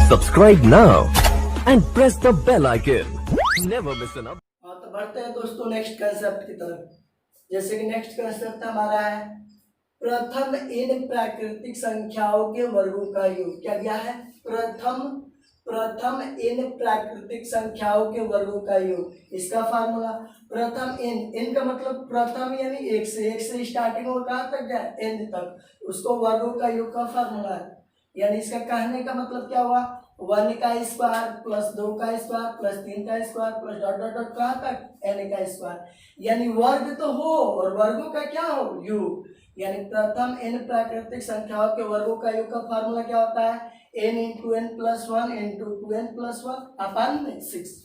Subscribe now and press the bell icon. Never miss an update. हाँ, तो बढ़ते हैं दोस्तों नेक्स्ट कंसेप्ट की तरफ। जैसे कि नेक्स्ट कंसेप्ट हमारा है प्रथम इन प्राकृतिक संख्याओं के वर्गों का योग। क्या दिया है? प्रथम इन प्राकृतिक संख्याओं के वर्गों का योग। इसका फार्मूला प्रथम इन का मतलब प्रथम यानी एक से स्टार्टिंग और कहाँ तक गया? एन तक, उसको वर्गों का योग का फार्मूला है। यानी इसका कहने का मतलब क्या हुआ? 1 का स्क्वायर प्लस 2 का स्क्वायर प्लस 3 का square plus dot dot dot कहाँ तक? n का स्क्वायर। यानी वर्ग तो हो और वर्गों का क्या हो? योग। यानी प्रथम n प्राकृतिक संख्याओं के वर्गों का योग का फार्मूला क्या होता है? n into n plus one into two n plus one upon 6।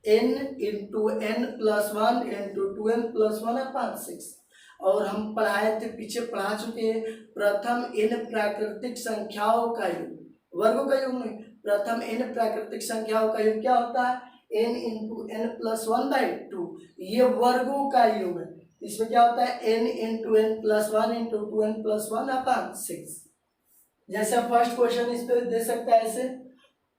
n into n plus one into two n plus one upon 6। और हम पढ़ाए थे, पीछे पढ़ा चुके हैं, प्रथम इन प्राकृतिक संख्याओं का योग, वर्गों का योग नहीं, प्रथम इन प्राकृतिक संख्याओं का योग क्या होता है? n into n plus one by two. ये वर्गों का योग है। इसमें क्या होता है? n into n plus one into two n plus one upon 6। जैसे फर्स्ट क्वेश्चन इस पे दे सकता है ऐसे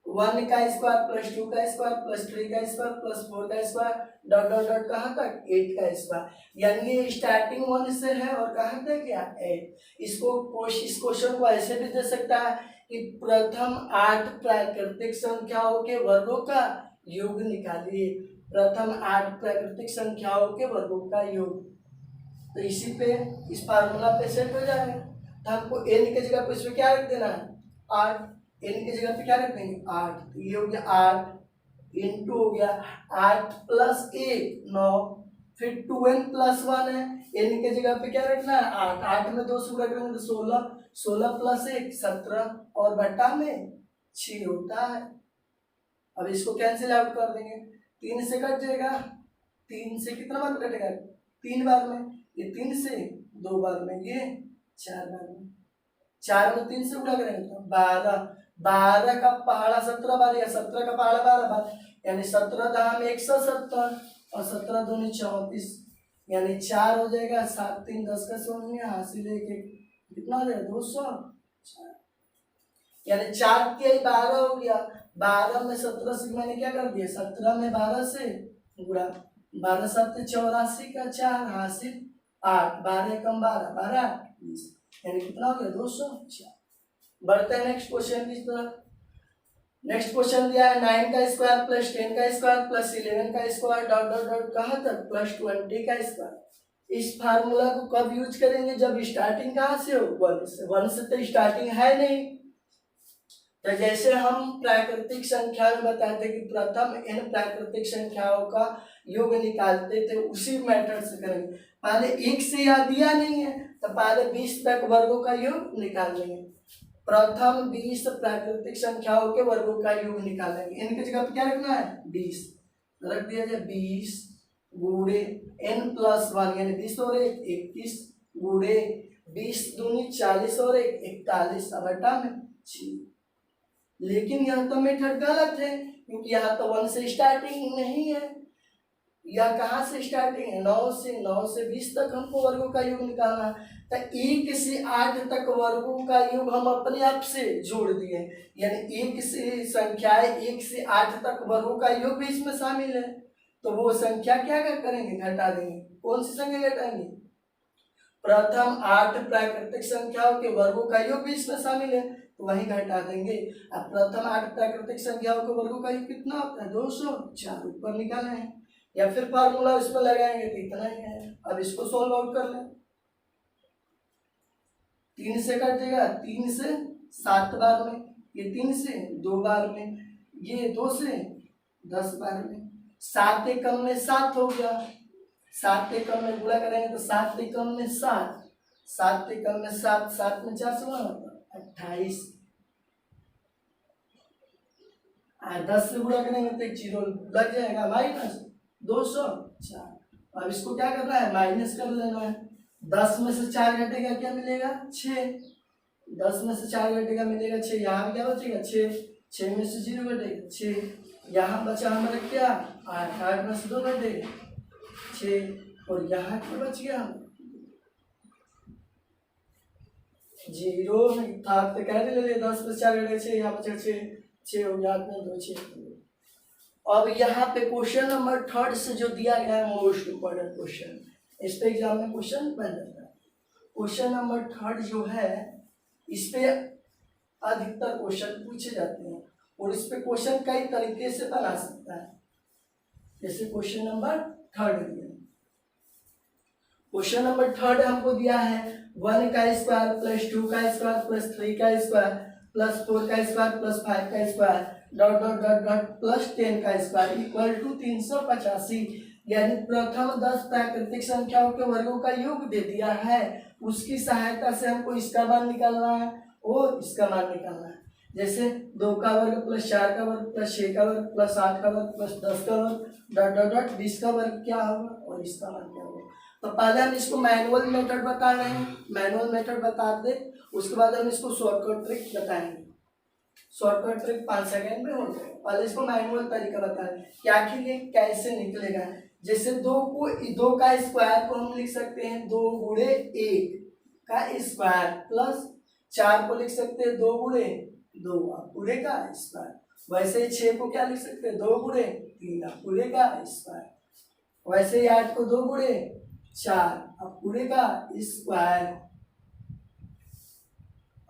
1 का स्क्वायर प्लस 2 का स्क्वायर प्लस 3 का स्क्वायर प्लस 4 का स्क्वायर डॉट डॉट डॉट कहाँ तक? 8 का स्क्वायर। यानी ये स्टार्टिंग 1 से है और कहाँ तक क्या? 8। इस क्वेश्चन को ऐसे भी दे सकता है कि प्रथम 8 प्राकृतिक संख्याओं के वर्गों का योग निकालिए। प्रथम 8 प्राकृतिक संख्याओं के वर्गों का योग। तो इसी पे इस फार्मूला पे सेट हो जाएगा। तो हमको n की जगह पे इसमें क्या रख देना है? 8। n की जगह पे क्या रख देंगे? 8। तो ये हो गया 8 इंटू हो गया 8 प्लस 1 9, फिर 2n प्लस 1 है। n की जगह पे क्या रखना है? 8। 8 में 2 से गुणा करेंगे तो 16, 16 प्लस 1 17 और बटा में 6 होता है। अब इसको कैंसिल आउट कर देंगे, 3 से कट जाएगा। 3 से कितना बार कटेगा? 3 बार में। ये 3 से 2 बार में, ये 4 बार में। 4 में 3 से गुणा करेंगे तो 12। 12 का पहाड़ा 17 बार या 17 का पहाड़ा 12 बार, यानी 17 दाम 170 और 17 दूनी 34, यानी 4 हो जाएगा। 7 3 10 का 16 हासिल लेके कितना हो जाएगा? 204। यानी 4 के 12 हो गया। 12 में 17 से मैंने क्या कर दिया? 17 में 12 से गुणा, 12 7 84 का 4 हासिल 8, 12 कम 12 12 20, यानी कितना हो गया? 204। बढ़ते हैं नेक्स्ट क्वेश्चन की तरफ। नेक्स्ट क्वेश्चन दिया है 9 का स्क्वायर प्लस 10 का स्क्वायर प्लस 11 का स्क्वायर डॉट डॉट डॉट कहाँ तक? प्लस 20 का स्क्वायर। इस फार्मूला को कब यूज करेंगे? जब स्टार्टिंग कहाँ से हो? 1 से। 1 से तो स्टार्टिंग है नहीं। तो जैसे हम प्राकृतिक संख्या में बताए थे कि प्रथम इन प्राकृतिक संख्याओं का योग निकालते थे, उसी मेथड से करेंगे। पहले 1 से याद दिया नहीं है तो पहले 20 तक वर्गों का योग निकाल लेंगे। प्रथम 20 प्राकृतिक संख्याओं के वर्गों का योग निकालेंगे। इनकी जगह पे क्या रखना है? 20 रख दिया जाए। 20 गुणे n प्लस 1 यानी 20 और 1 21 गुणे 20 दूनी 40 और 1 41 बटा में 6। लेकिन यह तो मेथड गलत है क्योंकि यहाँ तो 1 से स्टार्टिंग नहीं है। यह कहाँ से स्टार्टिंग है? 9 से। 9 से 20 तक हमको वर्गों का योग निकालना है। तो 1 से 8 तक वर्गों का योग हम अपने आप से जोड़ दिए। यानी 1 से संख्याएं 1 से 8 तक वर्गों का योग भी इसमें शामिल है। तो वो संख्या क्या करेंगे? घटा देंगे। कौन सी संख्या घटाएंगे? प्रथम 8 प्राकृतिक संख्याओं के वर्गों का योग भी इसमें शामिल है, तो वही घटा देंगे। अब प्रथम 8 प्राकृतिक संख्याओं के वर्गों का योग कितना होता है? 204 ऊपर निकालना है, या फिर फार्मूला इसमें लगाएंगे तो इतना ही है। अब इसको सोल्व आउट कर लें। 3 से कट जाएगा, 3 से 7 बार में, ये 3 से 2 बार में, ये 2 से 10 बार में। 7 एकम में 7 हो गया। 7 एकम में गुणा करेंगे तो 7 एकम में 7, 7 एकम में 7, 7 में 4 से गुणा 28, 10 से गुणा करेंगे तो एक जीरो लग जाएगा माइनस 204। अब इसको क्या करना है? माइनस कर लेना है। 10 में से 4 घटेगा क्या मिलेगा? 6। 10 में से 4 घटेगा मिलेगा 6। यहाँ भी क्या बचेगा? 6। 6 में से 0 घटेगा 6। यहाँ बचा हमारा क्या? 8। 8 में से 2 घटेगा 6 और यहाँ क्या बच गया? 0 था तो कैसे ले लिया? 10 में 4 घटेगा 6, यहाँ बचा 6। 6 हो गया, 8 में 2 6। अब यहाँ पे क्वेश्चन नंबर 3 से जो दिया गया है मोस्ट इम्पोर्टेंट क्वेश्चन, इस पे एग्जाम में क्वेश्चन बन जाता है। क्वेश्चन नंबर 3 जो है इस पे अधिकतर क्वेश्चन पूछे जाते हैं और इस पे क्वेश्चन कई तरीके से बना सकता है। जैसे क्वेश्चन नंबर 3 दिया, क्वेश्चन नंबर 3 हमको दिया है 1 का स्क्वायर प्लस 2 का स्क्वायर प्लस 3 का स्क्वायर प्लस 4 का स्क्वायर प्लस 5 का square dot dot dot dot plus 10 का स्क्वायर इक्वल टू 385। यानी प्रथम 10 प्राकृतिक संख्याओं के वर्गों का योग दे दिया है, उसकी सहायता से हमको इसका मान निकालना है और इसका मान निकालना है। जैसे 2 का वर्ग प्लस 4 का वर्ग प्लस 6 का वर्ग प्लस 8 का वर्ग प्लस 10 का वर्ग डॉट डॉट डॉट 20 का वर्ग क्या होगा और इसका मान क्या होगा। तो पहले हम इसको मैनुअल मेथड बता रहे हैं, मैनुअल मेथड बता दे, उसके बाद हम इसको शॉर्टकट ट्रिक बताएंगे। शॉर्टकट ट्रिक 5 सेकेंड में हो जाएगा। पहले इसको मैनुअल तरीका बताएं कि आखिर ये कैसे निकलेगा। जैसे 2 का स्क्वायर को हम लिख सकते हैं 2 गुणे 1 का स्क्वायर प्लस 4 को लिख सकते हैं 2 गुणे 2 पूरे का स्क्वायर। वैसे 6 को क्या लिख सकते हैं 2 गुणे 3 पूरे का स्क्वायर। वैसे ही 8 को 2 गुणे 4 अब पूरे का स्क्वायर।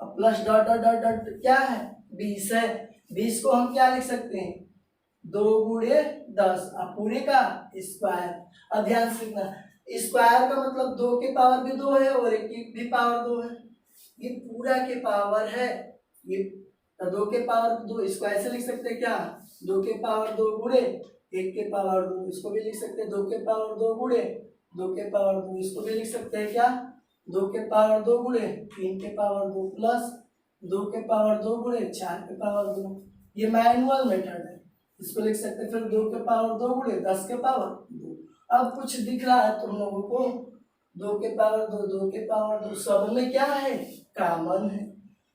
अब plus dot dot dot dot क्या है 20 है, 20 को हम क्या लिख सकते हैं 2 गुणे 10 अब पूरे का स्क्वायर। अब ध्यान से सीखना, स्क्वायर का मतलब 2 के पावर भी 2 है और 1 की भी पावर 2 है। ये पूरा के पावर है, ये 2 के पावर 2, इसको ऐसे लिख सकते हैं क्या 2 के पावर 2 गुणे 1 के पावर 2। इसको भी लिख सकते हैं 2 के पावर 2 गुणे 2 के पावर 2। इसको भी लिख सकते हैं क्या 2 के पावर 2 गुणे 3 के पावर 2 प्लस 2 के पावर 2 गुणे 4 के पावर 2। ये मैनुअल मेथड है। इसको लिख सकते हैं फिर 2 के पावर 2 गुणे 10 के पावर 2। अब कुछ दिख रहा है तुम लोगों को 2 के पावर 2 2 के पावर 2 सब में क्या है कॉमन है,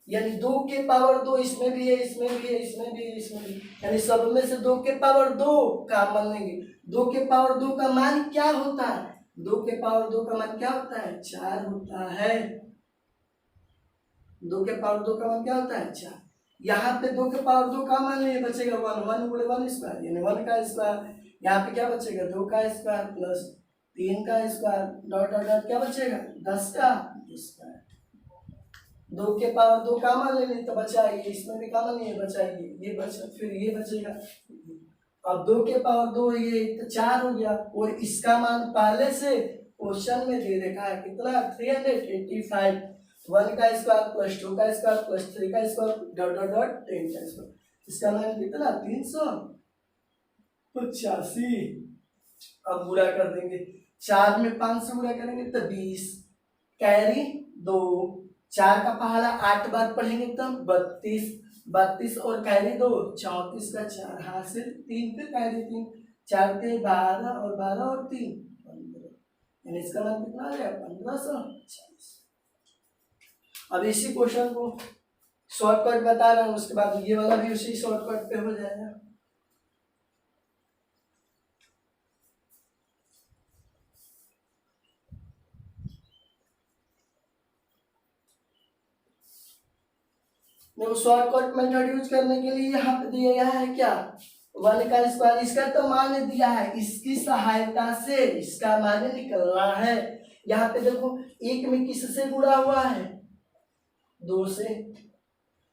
यानी 2 के पावर 2 इसमें भी है, इसमें भी है, इसमें भी है, इसमें भी, यानी सब में से 2 के पावर 2 कॉमन लेंगे। 2 के पावर 2 का मान क्या होता है 2 के पावर 2 का मान क्या होता है 4 होता है। 2 के पावर 2 का मान क्या होता है 4। यहाँ पे 2 के पावर 2 का मान नहीं बचेगा 1 1 गुणे 1 स्क्वायर यानी 1 का स्क्वायर। यहाँ पे क्या बचेगा 2 का स्क्वायर प्लस 3 का स्क्वायर डॉट डॉट डॉट क्या बचेगा 10 का स्क्वायर। 2 के पावर 2 का मान ले ली तो बचा ये, इसमें भी कॉमन नहीं है बचा ये बचा, फिर ये बचेगा। अब 2 के पावर 2 ये तो 4 हो गया और इसका मान पहले से क्वेश्चन में दे रखा है कितना 385। 1 का स्क्वायर प्लस 2 का स्क्वायर प्लस 3 का स्क्वायर डॉट डॉट डॉट 10 का स्क्वायर। इसका मान कितना 385। अब गुणा कर देंगे 4 में 5 से गुणा करेंगे तो 20 कैरी 2 4 का पहाड़ा 8 बार पढ़ेंगे तब 32 और कैरी 2 34 का 4 हासिल 3 पे कैरी 3 4 पे 12 और 12 और 3 15 यानी इसका मान कितना आ गया 1540। अब इसी क्वेश्चन को शॉर्टकट बता रहा हूँ, उसके बाद ये वाला भी उसी शॉर्टकट पे हो जाएगा। देखो शॉर्टकट मेथड यूज करने के लिए यहाँ पे दिया गया है क्या 1 का स्क्वायर, इसका तो मान दिया है, इसकी सहायता से इसका मान निकलना है। यहाँ पे देखो 1 में किससे गुणा हुआ है 2 से,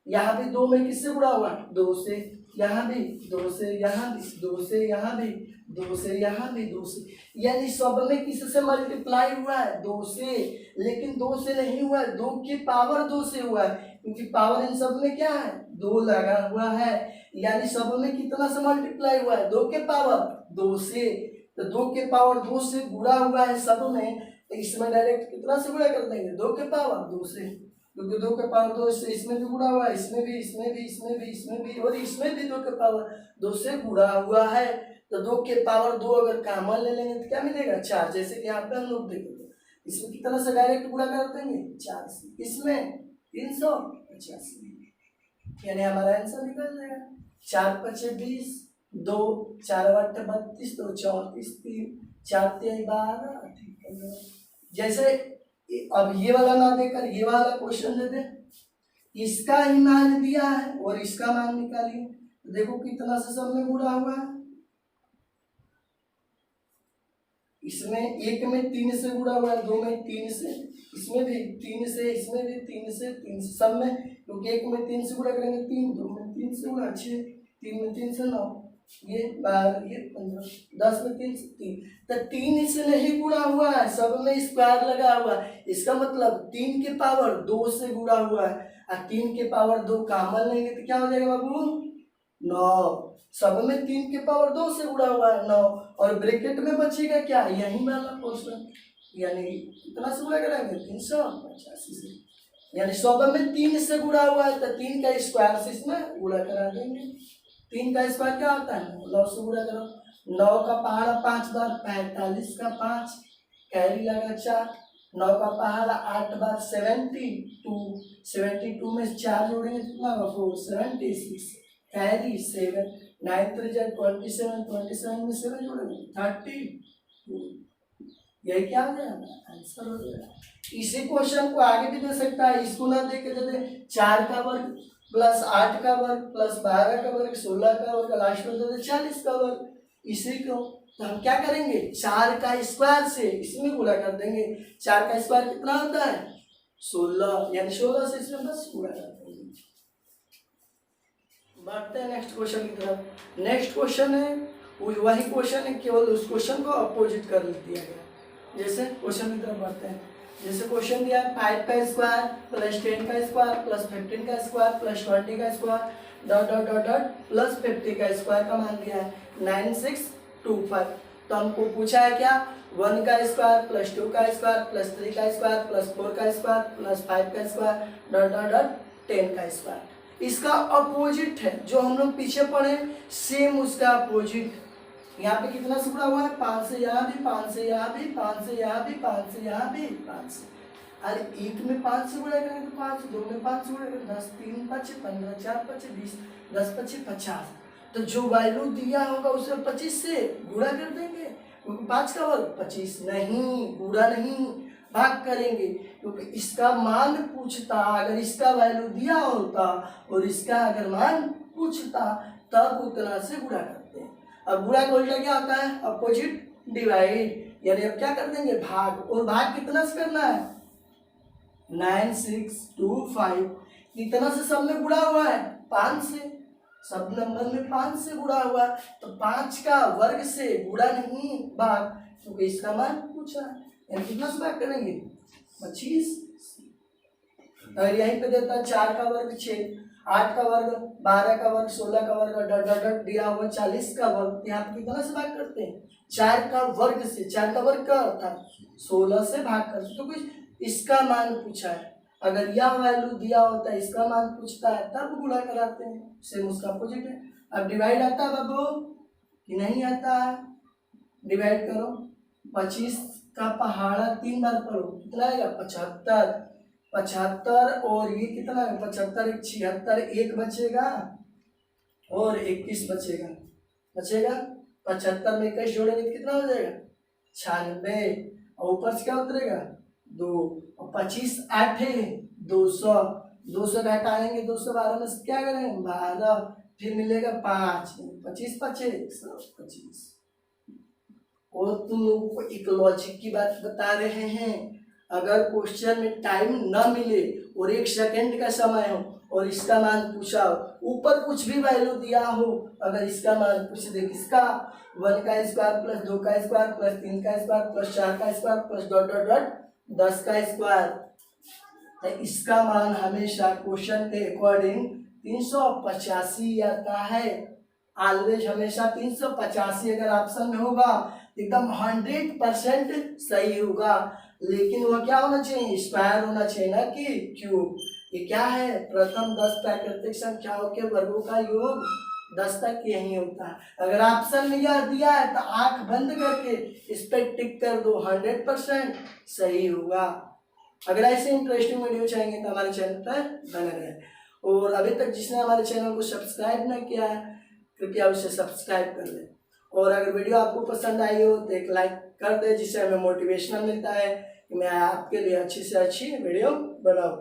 यहाँ भी 2 में किससे गुणा हुआ 2 से, यहाँ भी 2 से, यहाँ भी 2 से, यहाँ भी 2 से, यहाँ भी 2 से, यानी सब में किससे मल्टीप्लाई हुआ है 2 से। लेकिन 2 से नहीं हुआ है 2 की पावर 2 से हुआ है, क्योंकि पावर इन सब में क्या है 2 लगा हुआ है, यानी सब में कितना से मल्टीप्लाई हुआ है 2 के पावर 2 से। तो 2 के पावर 2 से गुणा हुआ है सब में, तो इसमें डायरेक्ट कितना से गुणा कर देंगे 2 के पावर 2 से, क्योंकि 2 के पावर 2 से इसमें भी गुणा हुआ है, इसमें भी, इसमें भी, इसमें भी, इसमें भी और इसमें भी 2 के पावर 2 से गुणा हुआ है। तो 2 के पावर 2 अगर कॉमन ले लेंगे तो क्या मिलेगा 4। जैसे कि यहाँ पे हम लोग देखो इसमें कितना से डायरेक्ट गुणा कर देंगे 4 से, इसमें 385 यानी हमारा आंसर निकल जाएगा 4 5 20 2 4 8 32 2 34 3 4 3 12। जैसे अब ये वाला ना देकर ये वाला क्वेश्चन दे दे इसका ही मान दिया है और इसका मान निकालिए। देखो कितना से सब में गुणा हुआ है, इसमें एक में 3 से गुणा हुआ है, 2 में 3 से, इसमें भी 3 से, इसमें भी 3 से, 3 से, सब में, क्योंकि एक में 3 से गुणा करेंगे 3, 2 में 3 से गुणा 6, 3 में 3 से 9, ये 12, ये 15, 10 में 3 से 3, तो 3 इससे नहीं गुणा हुआ है, सब में स्क्वायर लगा हुआ है। इसका मतलब 3 के पावर 2 से गुणा हुआ है, और 3 के पावर 2 कॉमन लेंगे तो क्या हो जाएगा बाबू, 9। सब में 3 के पावर 2 से गुणा हुआ है 9, और ब्रैकेट में बचेगा क्या, यही वाला पोर्शन, यानी कितना से गुणा करेंगे 385 से, यानी सब में 3 से गुणा हुआ है तो 3 का स्क्वायर से इसमें गुणा करा देंगे। 3 का स्क्वायर क्या होता है, 9 से गुणा करो, 9 का पहाड़ा 5 बार 45 का 5, कैरी लगा 4, 9 का पहाड़ा 8 बार 72, 72 में 4 जोड़ेंगे कितना होगा 4, 76, कैरी 7, 9 3 27, 27 में 7 जोड़ेंगे 32, यही क्या हो जाएगा आंसर हो जाएगा। इसी क्वेश्चन को आगे भी दे सकता है, इसको ना दे के दे 4 का वर्ग प्लस 8 का वर्ग प्लस 12 का वर्ग 16 का वर्ग, लास्ट में दे 40 का वर्ग। इसी को तो हम क्या करेंगे, 4 का स्क्वायर से इसमें गुणा कर देंगे। 4 का स्क्वायर कितना होता है 16, यानी 16 से इसमें बस गुणा कर देंगे। बढ़ते हैं नेक्स्ट क्वेश्चन की तरफ। नेक्स्ट क्वेश्चन है वही क्वेश्चन है, केवल उस क्वेश्चन को अपोजिट कर दिया गया। जैसे क्वेश्चन की तरफ बढ़ते हैं, जैसे क्वेश्चन दिया है 5 का स्क्वायर प्लस 10 का स्क्वायर प्लस 15 का स्क्वायर प्लस 20 का square dot dot dot dot plus 50 का स्क्वायर का मान दिया है 9625। तो हमको पूछा है क्या, 1 का स्क्वायर प्लस 2 का स्क्वायर प्लस 3 का स्क्वायर प्लस 4 का स्क्वायर प्लस 5 का स्क्वायर डॉट डॉट डॉट 10 का स्क्वायर। इसका अपोजिट है जो हम लोग पीछे पढ़े, सेम उसका अपोजिट। यहाँ पे कितना से गुणा हुआ है, 5 से यहाँ भी, 5 से यहाँ भी, 5 से यहाँ भी, 5 से यहाँ भी, 5 से, अरे एक में 5 से गुणा करेंगे तो 5, 2 में 5 से गुणा करेंगे 10, 3 5 15, 4 5 20, 10 25 50। तो जो वैल्यू दिया होगा उसे 25 से गुणा कर देंगे, क्योंकि 5 का वर्ग 25 नहीं, गुणा नहीं, भाग करेंगे, क्योंकि इसका मान पूछता, अगर इसका वैल्यू दिया होता और इसका अगर मान पूछता तब उतना से गुणा करते हैं। अब गुणा का उल्टा क्या होता है, अपोजिट डिवाइड, यानी अब क्या कर देंगे भाग, और भाग कितना से करना है 9625। कितना से सब में गुणा हुआ है 5 से, सब नंबर में 5 से गुणा हुआ, तो 5 का वर्ग से गुणा नहीं भाग, क्योंकि इसका मान पूछा, यानी कितना से भाग करेंगे 25। अगर यहीं पे देता 4 का वर्ग 6, 8 का वर्ग 12 का वर्ग 16 का वर्ग डॉट डॉट डॉट दिया हुआ 40 का वर्ग, यहाँ पे कितना से भाग करते हैं 4 का वर्ग से। 4 का वर्ग क्या होता है 16 से भाग करते हैं, तो कुछ इसका मान पूछा है, अगर यह वैल्यू दिया होता है इसका मान पूछता है तब गुणा कराते हैं, सेम उसका अपोजिट है। अब डिवाइड आता है बाबू कि नहीं आता है, डिवाइड करो, 25 का पहाड़ा 3 बार पढ़ो, कितना आएगा 75, 75 और ये कितना है 75 एक 76, एक बचेगा और 21 बचेगा, 75 में 21 जोड़ेंगे तो कितना हो जाएगा 96, और ऊपर से क्या उतरेगा 2, और 25 8 है 200, 200 का हटाएंगे 212 में से क्या करेंगे 12, फिर मिलेगा 5, 25 5 125। और तुम लोगों को एक लॉजिक की बात बता रहे हैं, अगर क्वेश्चन में टाइम ना मिले और 1 सेकंड का समय हो और इसका मान पूछा हो, ऊपर कुछ भी वैल्यू दिया हो, अगर इसका मान पूछ दे किसका 1 का स्क्वायर प्लस 2 का स्क्वायर प्लस 3 का स्क्वायर प्लस 4 का square plus dot dot dot 10 का स्क्वायर, तो इसका मान हमेशा क्वेश्चन के अकॉर्डिंग 385 आता है। ऑलवेज हमेशा 385 अगर ऑप्शन में होगा एकदम 100% सही होगा, लेकिन वह क्या होना चाहिए स्क्वायर होना चाहिए ना कि क्यूब। ये क्या है प्रथम 10 प्राकृतिक संख्याओं के वर्गों का योग 10 तक यही होता है। अगर ऑप्शन में यह दिया है तो आंख बंद करके इस पर टिक कर दो, 100% सही होगा। अगर ऐसे इंटरेस्टिंग वीडियो चाहेंगे तो हमारे चैनल पर बने रहें, और अभी तक जिसने हमारे चैनल को सब्सक्राइब न किया है कृपया उसे सब्सक्राइब कर लें, और अगर वीडियो आपको पसंद आई हो तो एक लाइक कर दे, जिससे हमें मोटिवेशनल मिलता है कि मैं आपके लिए अच्छी से अच्छी वीडियो बनाऊं।